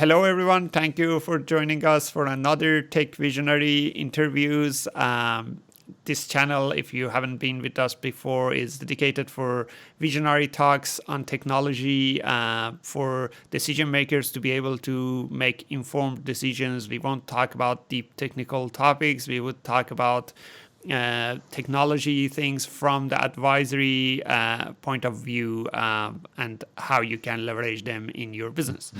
Hello, everyone. Thank you for joining us for another Tech Visionary interviews. This channel, if you haven't been with us before, is dedicated for visionary talks on technology, for decision makers to be able to make informed decisions. We won't talk about deep technical topics. We would talk about technology things from the advisory point of view, and how you can leverage them in your business.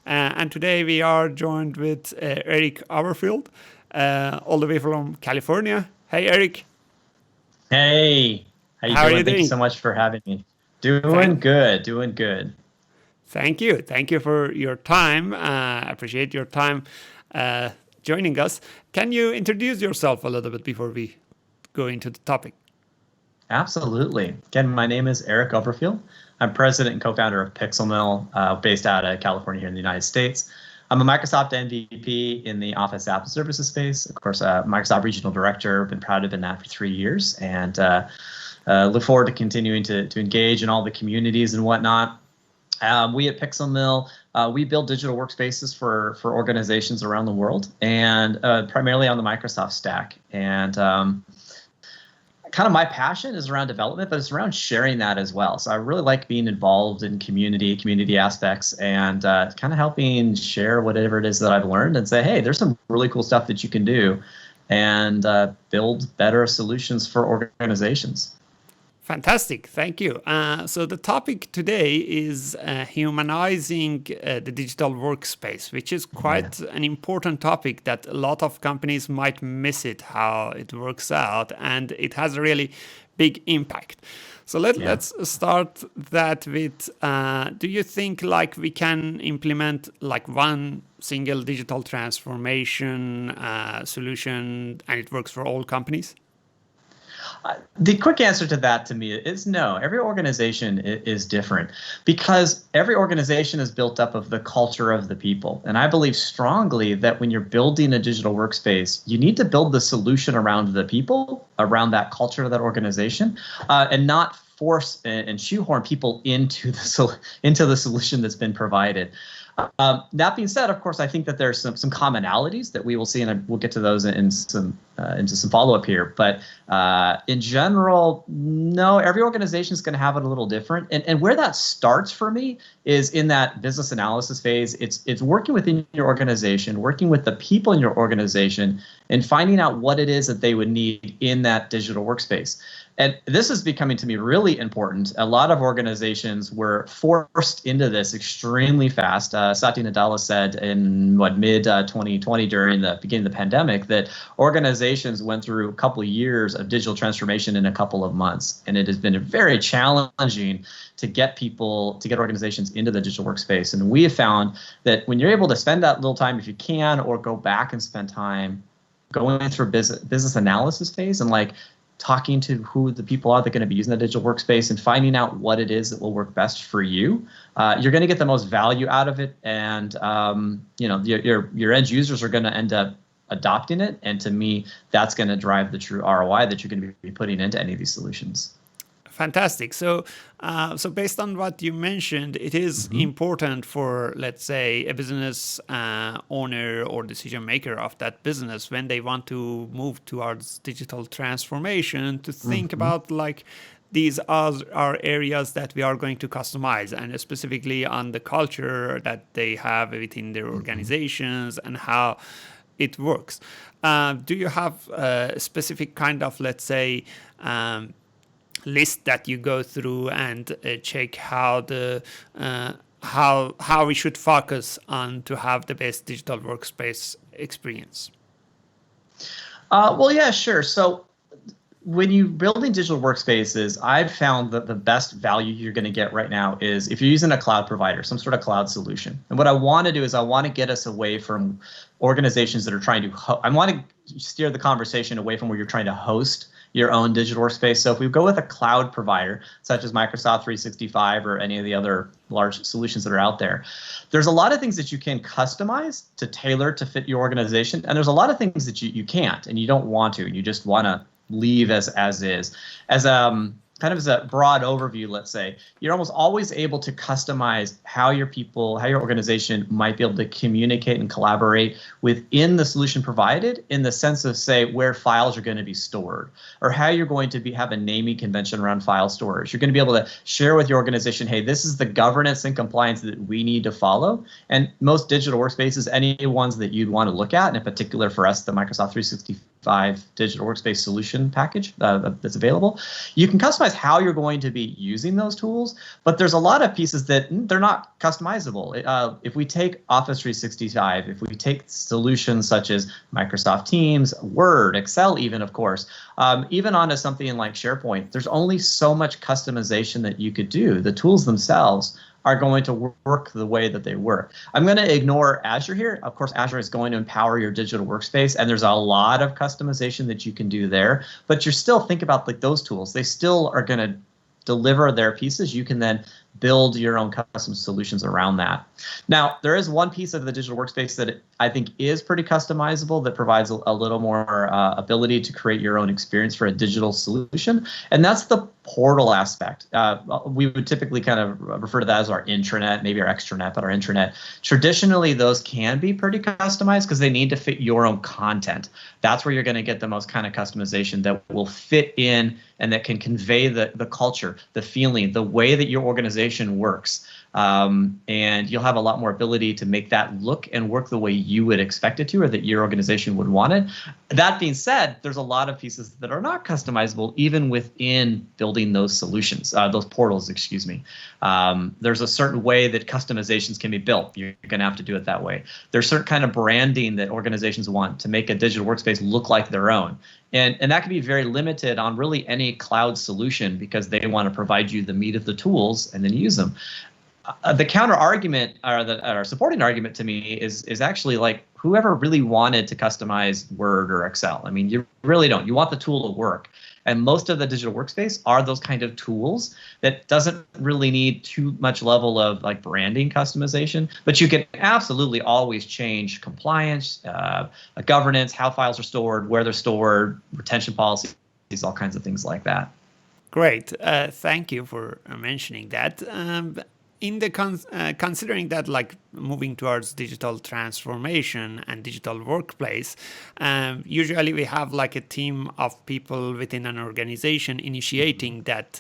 And today we are joined with Eric Overfield, all the way from California. Hey, Eric. Hey, how you How are you doing? Thank you doing? so much for having me. Doing Thank, good, doing good. thank you. Thank you for your time. Appreciate your time uh, joining us. Can you introduce yourself a little bit before we go into the topic? Absolutely. Again, my name is Eric Overfield. I'm president and co-founder of Pixel Mill, based out of California here in the United States. I'm a Microsoft MVP in the Office App Services space. Of course, Microsoft Regional Director. Been proud to have been that for 3 years, and look forward to continuing to engage in all the communities and whatnot. We at Pixel Mill, we build digital workspaces for organizations around the world, and primarily on the Microsoft stack. And kind of my passion is around development, but it's around sharing that as well. So I really like being involved in community aspects, and kind of helping share whatever it is that I've learned and say, hey, there's some really cool stuff that you can do, and build better solutions for organizations. Fantastic, thank you. So the topic today is humanizing the digital workspace, which is Yeah. quite an important topic that a lot of companies might miss it, how it works out, and it has a really big impact. So Yeah. let's start that with, do you think like we can implement like one single digital transformation solution and it works for all companies? The quick answer to that to me is no. Every organization is different, because every organization is built up of the culture of the people. And I believe strongly that when you're building a digital workspace, you need to build the solution around the people, around that culture of that organization, and not force and shoehorn people into the solution that's been provided. That being said, of course, I think that there's some commonalities that we will see, and we'll get to those in some into some follow up here. But in general, no, every organization is going to have it a little different. And where that starts for me is in that business analysis phase. It's working within your organization, working with the people in your organization, and finding out what it is that they would need in that digital workspace. And this is becoming to me really important. A lot of organizations were forced into this extremely fast. Satya Nadella said in mid 2020 during the beginning of the pandemic that organizations went through a couple of years of digital transformation in a couple of months. And it has been very challenging to get organizations into the digital workspace. And we have found that when you're able to spend that little time, if you can, or go back and spend time going through business analysis phase and like talking to who the people are that are going to be using the digital workspace and finding out what it is that will work best for you, you're going to get the most value out of it. And your end users are going to end up adopting it. And to me, that's going to drive the true ROI that you're going to be putting into any of these solutions. Fantastic. So based on what you mentioned, it is important for, let's say, a business owner or decision maker of that business when they want to move towards digital transformation to think about like these are areas that we are going to customize, and specifically on the culture that they have within their organizations and how it works. Do you have a specific kind of, let's say, list that you go through and check how the how we should focus on to have the best digital workspace experience? Well, yeah, sure. So when you're building digital workspaces, I've found that the best value you're going to get right now is if you're using a cloud provider, some sort of cloud solution. And what I want to do is I want to get us away from organizations that are trying to, I want to steer the conversation away from where you're trying to host your own digital workspace. So if we go with a cloud provider, such as Microsoft 365 or any of the other large solutions that are out there, there's a lot of things that you can customize to tailor to fit your organization. And there's a lot of things that you can't and you don't want to, and you just want to leave as is. As kind of as a broad overview, let's say, you're almost always able to customize how your people, how your organization might be able to communicate and collaborate within the solution provided, in the sense of, say, where files are going to be stored, or how you're going to have a naming convention around file storage. You're going to be able to share with your organization, hey, this is the governance and compliance that we need to follow. And most digital workspaces, any ones that you'd want to look at, and in particular for us, the Microsoft 365 digital workspace solution package that's available, you can customize how you're going to be using those tools, but there's a lot of pieces that they're not customizable. If we take Office 365, if we take solutions such as Microsoft Teams, Word, Excel, even, of course, even onto something like SharePoint, there's only so much customization that you could do. The tools themselves are going to work the way that they work. I'm going to ignore Azure here. Of course, Azure is going to empower your digital workspace, and there's a lot of customization that you can do there. But you're still thinking about like those tools. They still are going to deliver their pieces. You can then build your own custom solutions around that. Now, there is one piece of the digital workspace that I think is pretty customizable, that provides a little more ability to create your own experience for a digital solution, and that's the portal aspect. We would typically kind of refer to that as our intranet, maybe our extranet, but our intranet. Traditionally, those can be pretty customized because they need to fit your own content. That's where you're going to get the most kind of customization that will fit in and that can convey the culture, the feeling, the way that your organization works. And you'll have a lot more ability to make that look and work the way you would expect it to, or that your organization would want it. That being said, there's a lot of pieces that are not customizable even within building those solutions, those portals, excuse me. There's a certain way that customizations can be built. You're going to have to do it that way. There's certain kind of branding that organizations want to make a digital workspace look like their own. And that can be very limited on really any cloud solution, because they want to provide you the meat of the tools and then use them. The counter argument, or supporting argument to me, is actually like, whoever really wanted to customize Word or Excel. I mean, you really don't. You want the tool to work. And most of the digital workspace are those kind of tools that doesn't really need too much level of like branding customization, but you can absolutely always change compliance, governance, how files are stored, where they're stored, retention policies, all kinds of things like that. Great. Thank you for mentioning that. In the considering that, like, moving towards digital transformation and digital workplace, usually we have like a team of people within an organization initiating that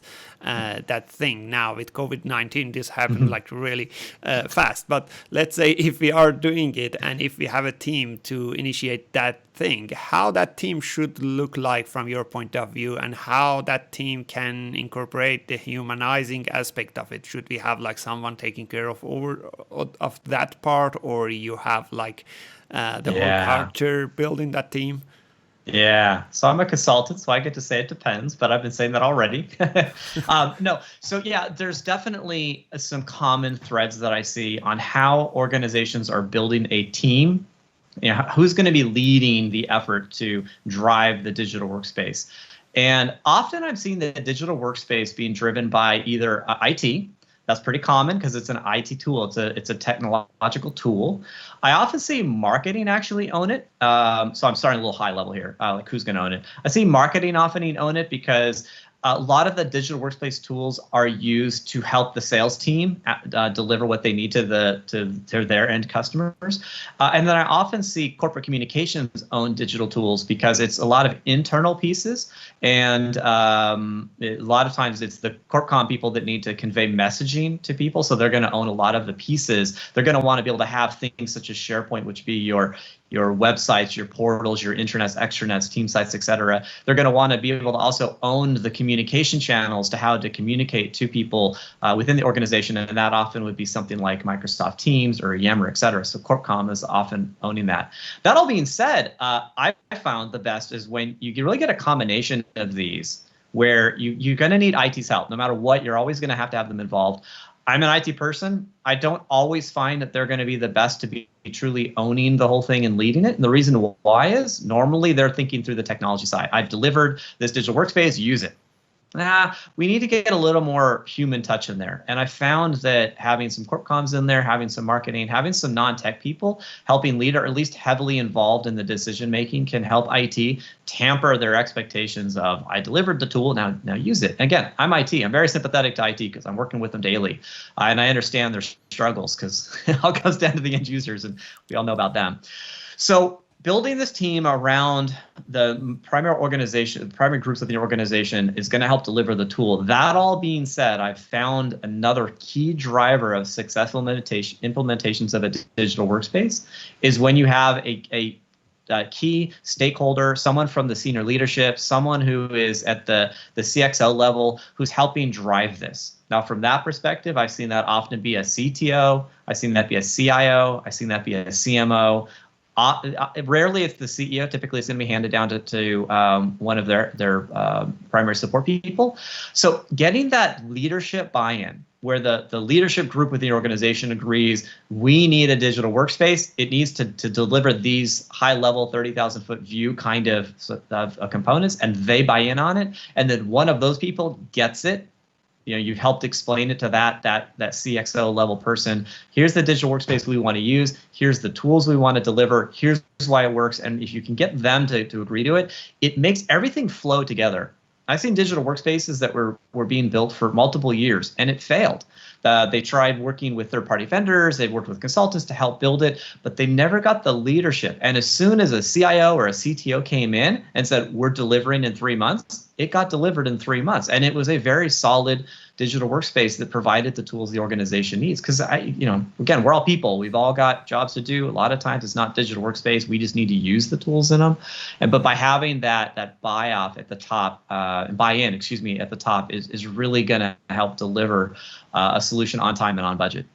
thing. Now with COVID-19, this happened like really fast. But let's say if we are doing it, and if we have a team to initiate that thing, how that team should look like from your point of view, and how that team can incorporate the humanizing aspect of it. Should we have like someone taking care of that part, or you have like the whole culture building that team? Yeah, so I'm a consultant, so I get to say it depends, but I've been saying that already. No, so yeah, there's definitely some common threads that I see on how organizations are building a team. You know, who's going to be leading the effort to drive the digital workspace? And often I'm seeing the digital workspace being driven by either IT. That's pretty common because it's an IT tool. It's a technological tool. I often see marketing actually own it. So I'm starting a little high level here, like who's going to own it. I see marketing often own it because a lot of the digital workspace tools are used to help the sales team deliver what they need to their end customers. And then I often see corporate communications own digital tools because it's a lot of internal pieces. And a lot of times it's the corp comm people that need to convey messaging to people. So they're going to own a lot of the pieces. They're going to want to be able to have things such as SharePoint, which be your websites, your portals, your intranets, extranets, team sites, etc. They're going to want to be able to also own the communication channels to how to communicate to people within the organization, and that often would be something like Microsoft Teams or Yammer, etc. So CorpCom is often owning that. That all being said, I found the best is when you really get a combination of these, where you're going to need IT's help. No matter what, you're always going to have them involved. I'm an IT person. I don't always find that they're going to be the best to be truly owning the whole thing and leading it. And the reason why is normally they're thinking through the technology side. I've delivered this digital workspace, use it. we need to get a little more human touch in there. And I found that having some corp comms in there, having some marketing, having some non-tech people helping lead or at least heavily involved in the decision making can help IT tamper their expectations of, I delivered the tool, now use it. Again, I'm IT. I'm very sympathetic to IT because I'm working with them daily. And I understand their struggles because it all comes down to the end users, and we all know about them. So building this team around the primary organization, primary groups within the organization is going to help deliver the tool. That all being said, I've found another key driver of successful implementations of a digital workspace is when you have a key stakeholder, someone from the senior leadership, someone who is at the CXO level who's helping drive this. Now, from that perspective, I've seen that often be a CTO, I've seen that be a CIO, I've seen that be a CMO. Rarely it's the CEO. Typically, it's going to be handed down to one of their primary support people. So getting that leadership buy-in, where the leadership group within the organization agrees we need a digital workspace, it needs to deliver these high-level 30,000-foot view kind of components, and they buy in on it. And then one of those people gets it. You've helped explain it to that CXO level person. Here's the digital workspace we want to use. Here's the tools we want to deliver. Here's why it works. And if you can get them to agree to it, it makes everything flow together. I've seen digital workspaces that were being built for multiple years, and it failed. They tried working with third-party vendors. They worked with consultants to help build it, but they never got the leadership. And as soon as a CIO or a CTO came in and said, we're delivering in 3 months, it got delivered in 3 months. And it was a very solid digital workspace that provided the tools the organization needs. Because, again, we're all people. We've all got jobs to do. A lot of times it's not digital workspace. We just need to use the tools in them. But by having that buy-in at the top is really going to help deliver a solution on time and on budget.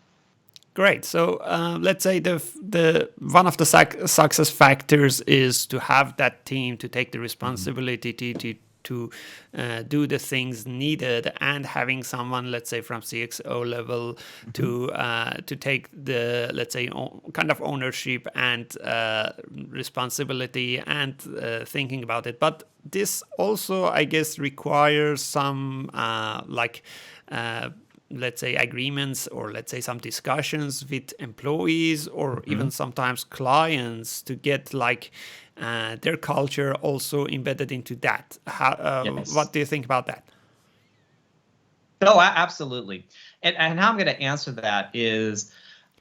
Great. So let's say the one of the success factors is to have that team to take the responsibility to do the things needed, and having someone, let's say from CXO level, to take the, let's say, kind of ownership and responsibility and thinking about it. But this also, I guess, requires some let's say agreements, or let's say some discussions with employees, or even sometimes clients, to get their culture also embedded into that. Yes. What do you think about that? No, absolutely. And how I'm going to answer that is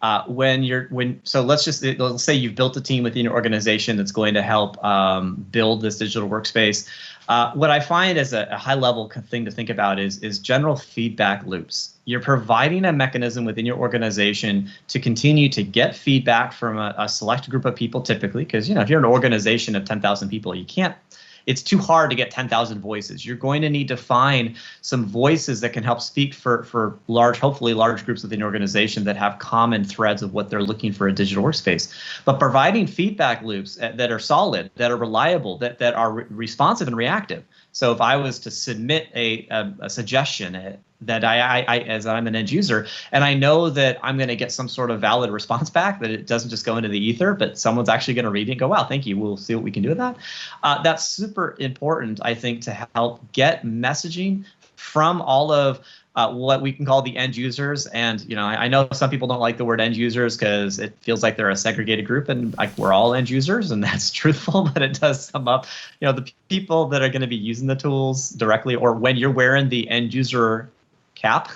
so let's say you've built a team within your organization that's going to help build this digital workspace. What I find as a high level thing to think about is general feedback loops. You're providing a mechanism within your organization to continue to get feedback from a select group of people, typically, because if you're an organization of 10,000 people, it's too hard to get 10,000 voices. You're going to need to find some voices that can help speak for hopefully large groups within your organization that have common threads of what they're looking for a digital workspace. But providing feedback loops that are solid, that are reliable, that are responsive and reactive. So if I was to submit a suggestion that as I'm an end user, and I know that I'm going to get some sort of valid response back, that it doesn't just go into the ether, but someone's actually going to read it and go, wow, thank you, we'll see what we can do with that. That's super important, I think, to help get messaging from all of what we can call the end users. And I know some people don't like the word end users because it feels like they're a segregated group, and we're all end users, and that's truthful, but it does sum up the people that are going to be using the tools directly, or when you're wearing the end user cap,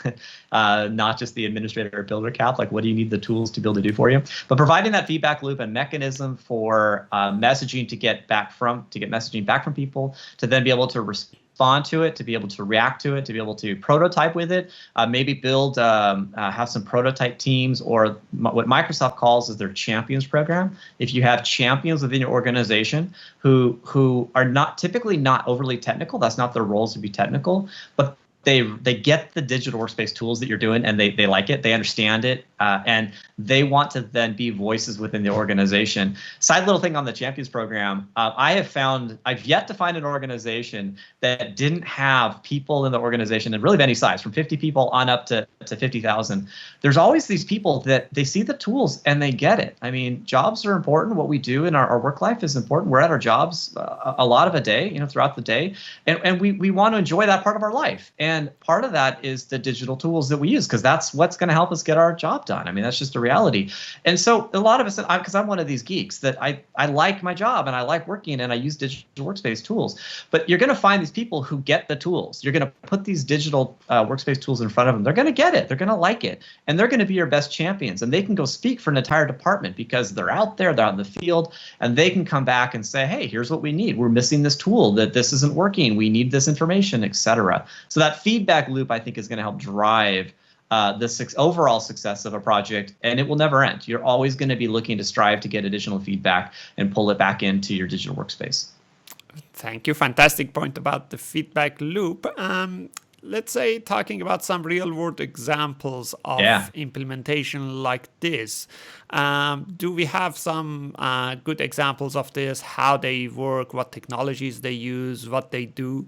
not just the administrator or builder cap. What do you need the tools to be able to do for you? But providing that feedback loop and mechanism for messaging to get messaging back from people, to then be able to respond to it, to be able to react to it, to be able to prototype with it, maybe build, have some prototype teams, or what Microsoft calls is their champions program. If you have champions within your organization who are typically not overly technical, that's not their roles to be technical, but they get the digital workspace tools that you're doing, and they like it, they understand it, and they want to then be voices within the organization. Side little thing on the Champions program, I've yet to find an organization that didn't have people in the organization, and really of any size, from 50 people on up to 50,000. There's always these people that they see the tools and they get it. I mean, jobs are important. What we do in our work life is important. We're at our jobs a lot of a day, throughout the day, and we want to enjoy that part of our life. And part of that is the digital tools that we use, because that's what's going to help us get our job done. I mean, that's just a reality. And so a lot of us, because I'm one of these geeks that I like my job and I like working and I use digital workspace tools. But you're going to find these people who get the tools. You're going to put these digital workspace tools in front of them. They're going to get it. They're going to like it. And they're going to be your best champions. And they can go speak for an entire department because they're out there, they're out in the field, and they can come back and say, hey, here's what we need. We're missing this tool, that this isn't working. We need this information, etc. So that feedback loop, I think, is going to help drive the overall success of a project, and it will never end. You're always going to be looking to strive to get additional feedback and pull it back into your digital workspace. Thank you. Fantastic point about the feedback loop. Let's say talking about some real world examples of implementation like this. Do we have some good examples of this, how they work, what technologies they use, what they do?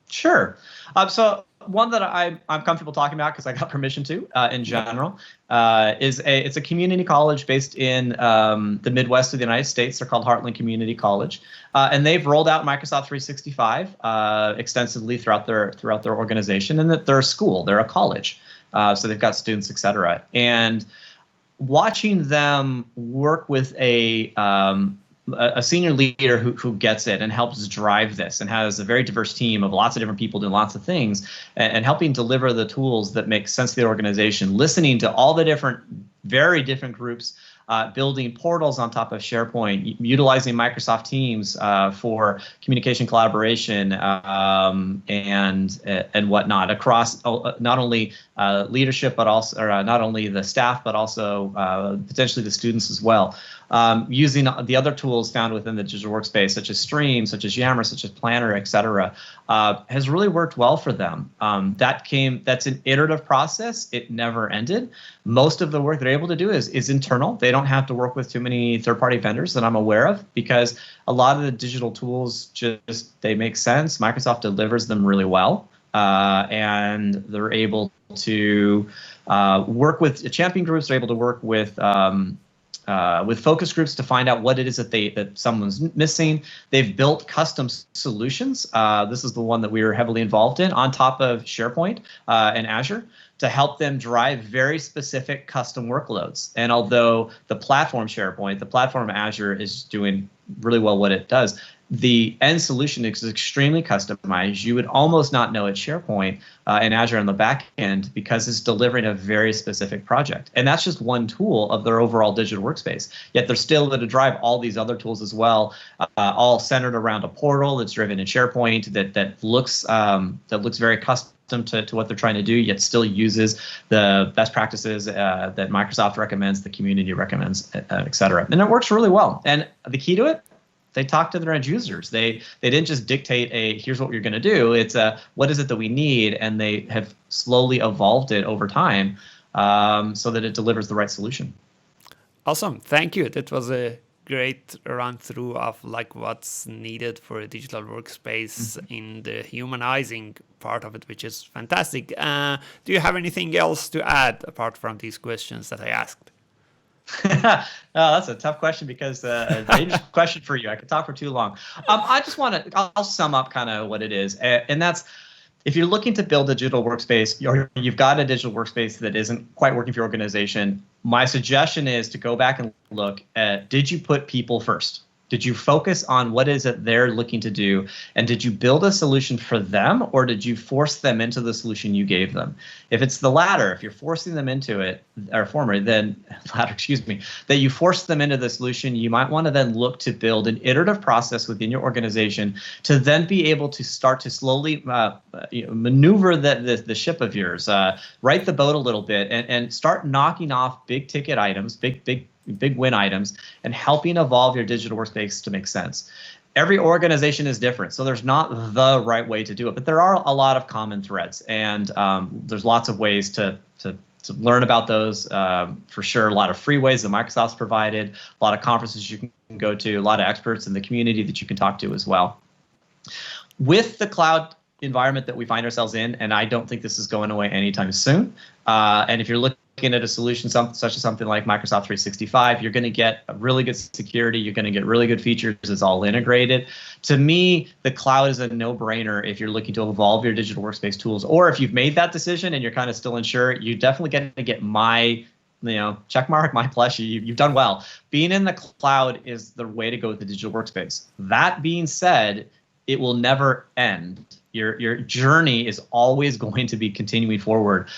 Sure. So one that I'm comfortable talking about because I got permission to in general it's a community college based in the Midwest of the United States. They're called Heartland Community College, and they've rolled out Microsoft 365 extensively throughout their organization. And that they're a school, they're a college, so they've got students, etc. And watching them work with a senior leader who gets it and helps drive this and has a very diverse team of lots of different people doing lots of things and helping deliver the tools that make sense to the organization, listening to all the very different groups, building portals on top of SharePoint, utilizing Microsoft Teams for communication, collaboration, and whatnot across not only leadership, but also not only the staff, but also potentially the students as well. Using the other tools found within the digital workspace, such as Stream, such as Yammer, such as Planner, etc., has really worked well for them. That's an iterative process. It never ended. Most of the work they're able to do is internal. They don't have to work with too many third-party vendors that I'm aware of, because a lot of the digital tools they make sense. Microsoft delivers them really well, and they're able to work with champion groups. They're able to work with focus groups to find out what it is that someone's missing. They've built custom solutions. This is the one that we were heavily involved in on top of SharePoint and Azure to help them drive very specific custom workloads. And although the platform SharePoint, the platform Azure is doing really well what it does, the end solution is extremely customized. You would almost not know it's SharePoint and Azure on the back end because it's delivering a very specific project. And that's just one tool of their overall digital workspace. Yet they're still able to drive all these other tools as well, all centered around a portal that's driven in SharePoint that looks very custom to what they're trying to do, yet still uses the best practices that Microsoft recommends, the community recommends, et cetera. And it works really well. And the key to it, they talk to their end users. They didn't just dictate here's what you're going to do. It's what is it that we need, and they have slowly evolved it over time so that it delivers the right solution. Awesome, thank you. That was a great run through of what's needed for a digital workspace in the humanizing part of it, which is fantastic. Do you have anything else to add apart from these questions that I asked? That's a tough question because a dangerous question for you. I could talk for too long. I'll sum up kind of what it is, and that's, if you're looking to build a digital workspace, you've got a digital workspace that isn't quite working for your organization. My suggestion is to go back and look at, did you put people first? Did you focus on what is it they're looking to do? And did you build a solution for them, or did you force them into the solution you gave them? If it's the latter, if you're forcing them into it, or former, then that you force them into the solution, you might want to then look to build an iterative process within your organization to then be able to start to slowly maneuver the ship of yours, right the boat a little bit, and start knocking off big ticket items, big win items, and helping evolve your digital workspace to make sense. Every organization is different, so there's not the right way to do it, but there are a lot of common threads, and there's lots of ways to learn about those. For sure, a lot of free ways that Microsoft's provided, a lot of conferences you can go to, a lot of experts in the community that you can talk to as well. With the cloud environment that we find ourselves in, and I don't think this is going away anytime soon. And if you're looking at a solution such as something like Microsoft 365, you're going to get a really good security. You're going to get really good features. It's all integrated. To me, the cloud is a no-brainer if you're looking to evolve your digital workspace tools, or if you've made that decision and you're kind of still unsure. You definitely get to get my check mark, my plush. You've done well. Being in the cloud is the way to go with the digital workspace. That being said, it will never end. Your journey is always going to be continuing forward.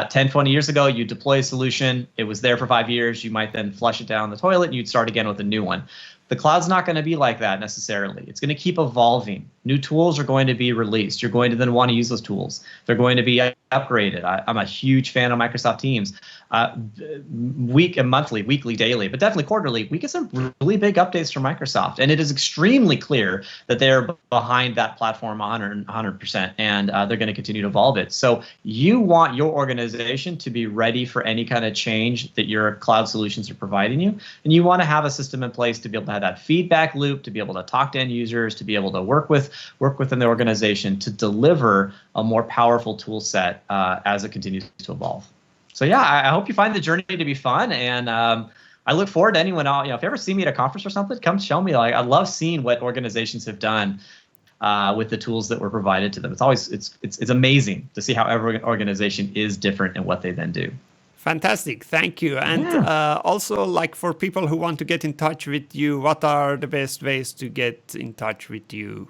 10, 20 years ago, you deploy a solution. It was there for 5 years. You might then flush it down the toilet and you'd start again with a new one. The cloud's not going to be like that necessarily. It's going to keep evolving. New tools are going to be released. You're going to then want to use those tools. They're going to be upgraded. I'm a huge fan of Microsoft Teams. Monthly, weekly, daily, but definitely quarterly, we get some really big updates from Microsoft. And it is extremely clear that they're behind that platform 100%, and they're going to continue to evolve it. So you want your organization to be ready for any kind of change that your cloud solutions are providing you. And you want to have a system in place to be able to have that feedback loop, to be able to talk to end users, to be able to work within the organization to deliver a more powerful tool set as it continues to evolve. So yeah, I hope you find the journey to be fun, and I look forward to anyone out. If you ever see me at a conference or something, come show me. I love seeing what organizations have done with the tools that were provided to them. It's amazing to see how every organization is different in what they then do. Fantastic, thank you. And also, like for people who want to get in touch with you, what are the best ways to get in touch with you?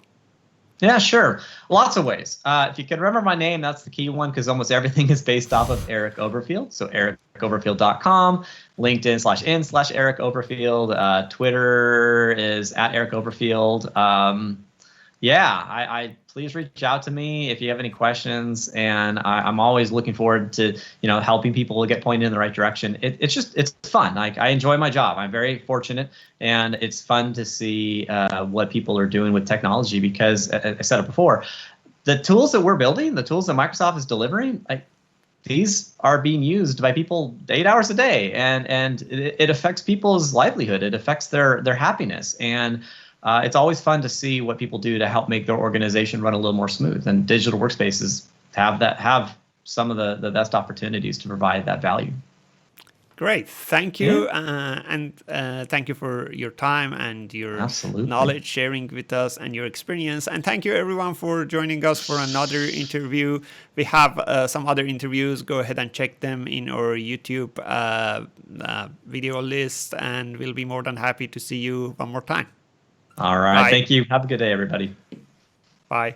Yeah, sure. Lots of ways. If you can remember my name, that's the key one, because almost everything is based off of Eric Overfield. So ericoverfield.com, LinkedIn/in/Eric Overfield, Twitter is @Eric Overfield. I please reach out to me if you have any questions, and I'm always looking forward to helping people get pointed in the right direction. It's fun. Like, I enjoy my job. I'm very fortunate, and it's fun to see what people are doing with technology, because I said it before, the tools that we're building, the tools that Microsoft is delivering, these are being used by people 8 hours a day, and it affects people's livelihood. It affects their happiness, and it's always fun to see what people do to help make their organization run a little more smooth. And digital workspaces have some of the best opportunities to provide that value. Great, thank you, and thank you for your time and your knowledge sharing with us and your experience. And thank you everyone for joining us for another interview. We have some other interviews. Go ahead and check them in our YouTube video list, and we'll be more than happy to see you one more time. All right. Bye. Thank you. Have a good day, everybody. Bye.